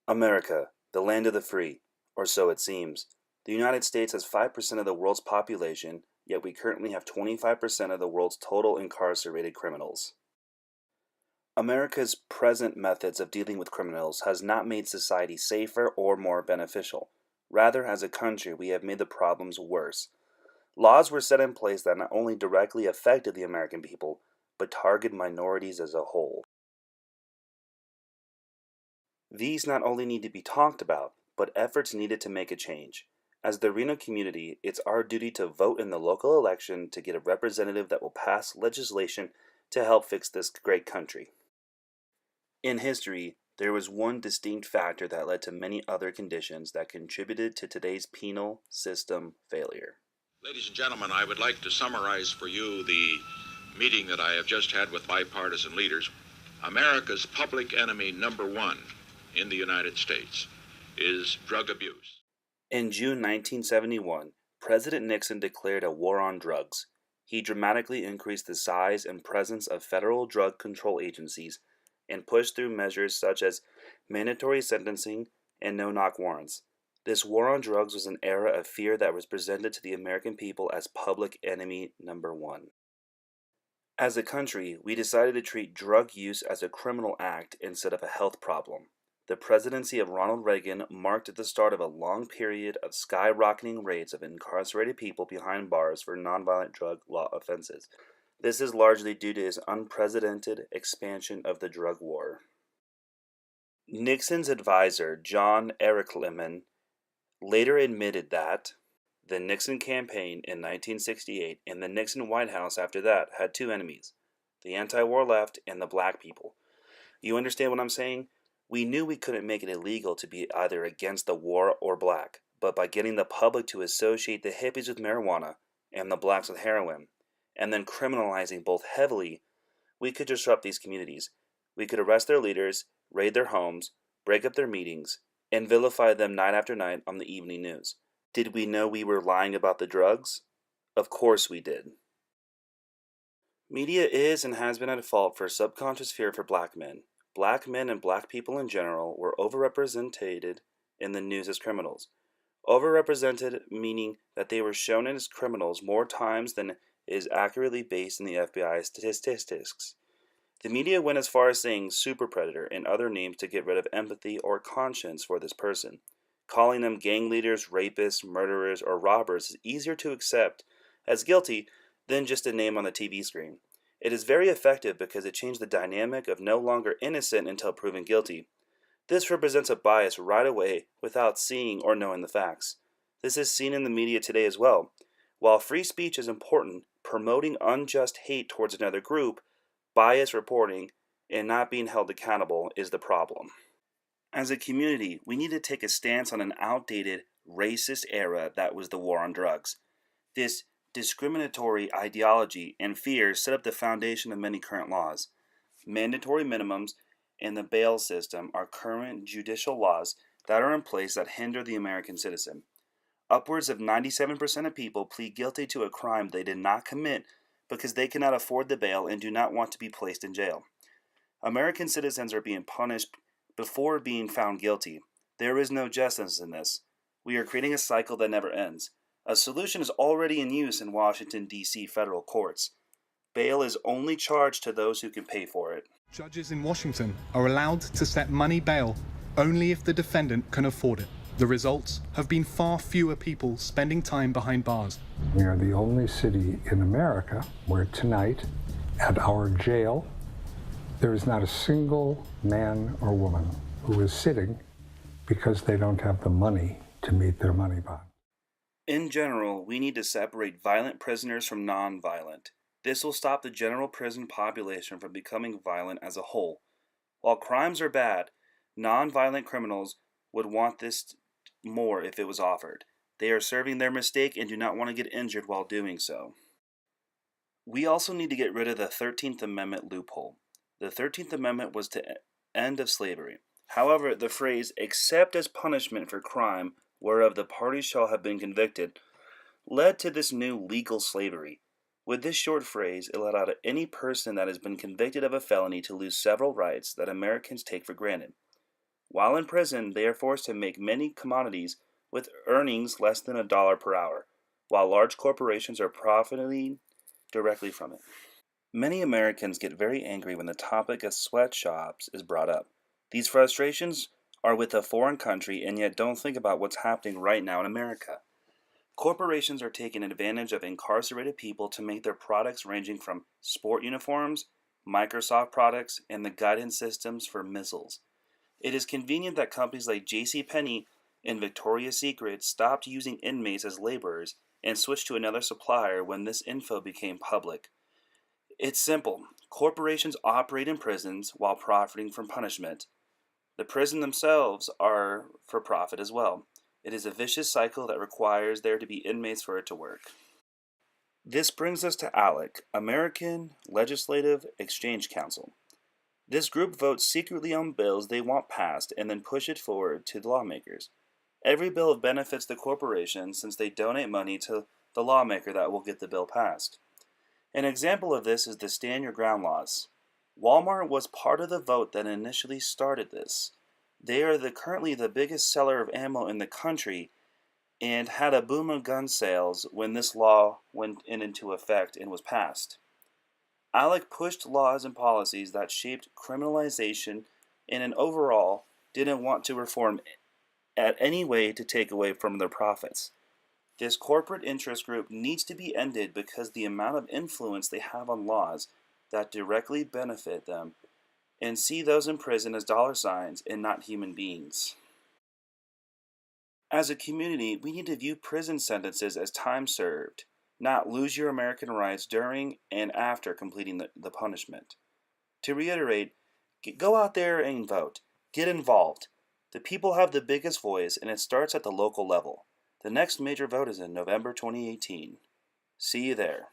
America, the land of the free, or so it seems. The United States has 5% of the world's population, yet we currently have 25% of the world's total incarcerated criminals. America's present methods of dealing with criminals has not made society safer or more beneficial. Rather, as a country, we have made the problems worse. Laws were set in place that not only directly affected the American people, but targeted minorities as a whole. These not only need to be talked about, but efforts needed to make a change. As the Reno community, it's our duty to vote in the local election to get a representative that will pass legislation to help fix this great country. In history, there was one distinct factor that led to many other conditions that contributed to today's penal system failure. Ladies and gentlemen, I would like to summarize for you the meeting that I have just had with bipartisan leaders. America's public enemy number one in the United States is drug abuse. In June 1971, President Nixon declared a war on drugs. He dramatically increased the size and presence of federal drug control agencies and pushed through measures such as mandatory sentencing and no-knock warrants. This war on drugs was an era of fear that was presented to the American people as public enemy number one. As a country, we decided to treat drug use as a criminal act instead of a health problem. The presidency of Ronald Reagan marked the start of a long period of skyrocketing rates of incarcerated people behind bars for nonviolent drug law offenses. This is largely due to his unprecedented expansion of the drug war. Nixon's advisor, John Ehrlichman, later admitted that the Nixon campaign in 1968 and the Nixon White House after that had two enemies, the anti-war left and the black people. You understand what I'm saying? We knew we couldn't make it illegal to be either against the war or black, but by getting the public to associate the hippies with marijuana and the blacks with heroin, and then criminalizing both heavily, we could disrupt these communities. We could arrest their leaders, raid their homes, break up their meetings, and vilify them night after night on the evening news. Did we know we were lying about the drugs? Of course we did. Media is and has been at fault for subconscious fear for black men. Black men and black people in general were overrepresented in the news as criminals. Overrepresented meaning that they were shown as criminals more times than is accurately based in the FBI statistics. The media went as far as saying super predator and other names to get rid of empathy or conscience for this person. Calling them gang leaders, rapists, murderers, or robbers is easier to accept as guilty than just a name on the TV screen. It is very effective because it changed the dynamic of no longer innocent until proven guilty. This represents a bias right away without seeing or knowing the facts. This is seen in the media today as well. While free speech is important, promoting unjust hate towards another group, bias reporting, and not being held accountable is the problem. As a community, we need to take a stance on an outdated, racist era that was the war on drugs. This discriminatory ideology and fear set up the foundation of many current laws. Mandatory minimums and the bail system are current judicial laws that are in place that hinder the American citizen. Upwards of 97% of people plead guilty to a crime they did not commit because they cannot afford the bail and do not want to be placed in jail. American citizens are being punished before being found guilty. There is no justice in this. We are creating a cycle that never ends. A solution is already in use in Washington, D.C. federal courts. Bail is only charged to those who can pay for it. Judges in Washington are allowed to set money bail only if the defendant can afford it. The results have been far fewer people spending time behind bars. We are the only city in America where tonight, at our jail, there is not a single man or woman who is sitting because they don't have the money to meet their money bond. In general, we need to separate violent prisoners from non-violent. This will stop the general prison population from becoming violent as a whole. While crimes are bad, non-violent criminals would want this more if it was offered. They are serving their mistake and do not want to get injured while doing so. We also need to get rid of the 13th Amendment loophole. The 13th Amendment was to end of slavery. However, the phrase, except as punishment for crime whereof the parties shall have been convicted, led to this new legal slavery. With this short phrase, it allowed any person that has been convicted of a felony to lose several rights that Americans take for granted. While in prison, they are forced to make many commodities with earnings less than $1 per hour, while large corporations are profiting directly from it. Many Americans get very angry when the topic of sweatshops is brought up. These frustrations are with a foreign country and yet don't think about what's happening right now in America. Corporations are taking advantage of incarcerated people to make their products ranging from sport uniforms, Microsoft products, and the guidance systems for missiles. It is convenient that companies like JCPenney and Victoria's Secret stopped using inmates as laborers and switched to another supplier when this info became public. It's simple. Corporations operate in prisons while profiting from punishment. The prison themselves are for profit as well. It is a vicious cycle that requires there to be inmates for it to work. This brings us to ALEC, American Legislative Exchange Council. This group votes secretly on bills they want passed and then push it forward to the lawmakers. Every bill benefits the corporation since they donate money to the lawmaker that will get the bill passed. An example of this is the Stand Your Ground laws. Walmart was part of the vote that initially started this. They are currently the biggest seller of ammo in the country and had a boom of gun sales when this law went into effect and was passed. ALEC pushed laws and policies that shaped criminalization and overall didn't want to reform at any way to take away from their profits. This corporate interest group needs to be ended because the amount of influence they have on laws that directly benefit them and see those in prison as dollar signs and not human beings. As a community, we need to view prison sentences as time served, not lose your American rights during and after completing the punishment. To reiterate, go out there and vote. Get involved. The people have the biggest voice and it starts at the local level. The next major vote is in November 2018. See you there.